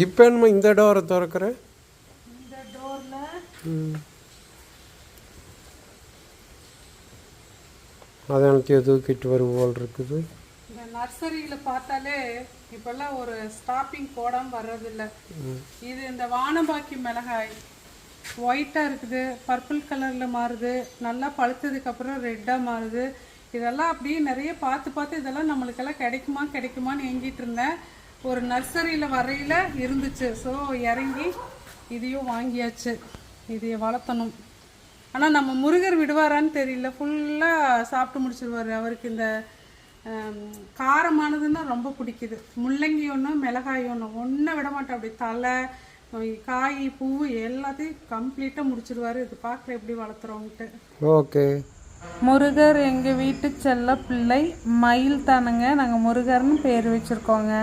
இப்போ என்னமோ இந்த டோரை திறக்கிற? இந்த டோரில் அதை எனக்கு தூக்கிட்டு வரும் போல் இருக்குது. இந்த நர்சரியில் பார்த்தாலே இப்போல்லாம் ஒரு ஸ்டாப்பிங் போடாமல் வர்றதில்ல. இது இந்த வானம்பாக்கி மிளகாய் ஒயிட்டாக இருக்குது, பர்பிள் கலரில் மாறுது, நல்லா பழுத்ததுக்கப்புறம் ரெட்டாக மாறுது. இதெல்லாம் அப்படியே நிறைய பார்த்து இதெல்லாம் நம்மளுக்கெல்லாம் கிடைக்குமான்னு ஏங்கிட்டு இருந்தேன். ஒரு நர்சரியில் வரையில் இருந்துச்சு. ஸோ இறங்கி இதையும் வாங்கியாச்சு. இதையை வளர்த்தணும். ஆனால் நம்ம முருகர் விடுவாரான்னு தெரியல. ஃபுல்லாக சாப்பிட்டு முடிச்சிருவார். அவருக்கு இந்த காரமானதுன்னா ரொம்ப பிடிக்குது. முள்ளங்கி ஒன்று மிளகாய் ஒன்றை விட மாட்டேன். அப்படி தலை காய் பூ எல்லாத்தையும் கம்ப்ளீட்டாக முடிச்சிருவார். இது பார்க்கல எப்படி வளர்த்துறோன்ட்டு. ஓகே. முருகர் எங்கள் வீட்டு செல்ல பிள்ளை மயில் தானுங்க. நாங்கள் முருகர்னு பேர் வச்சுருக்கோங்க.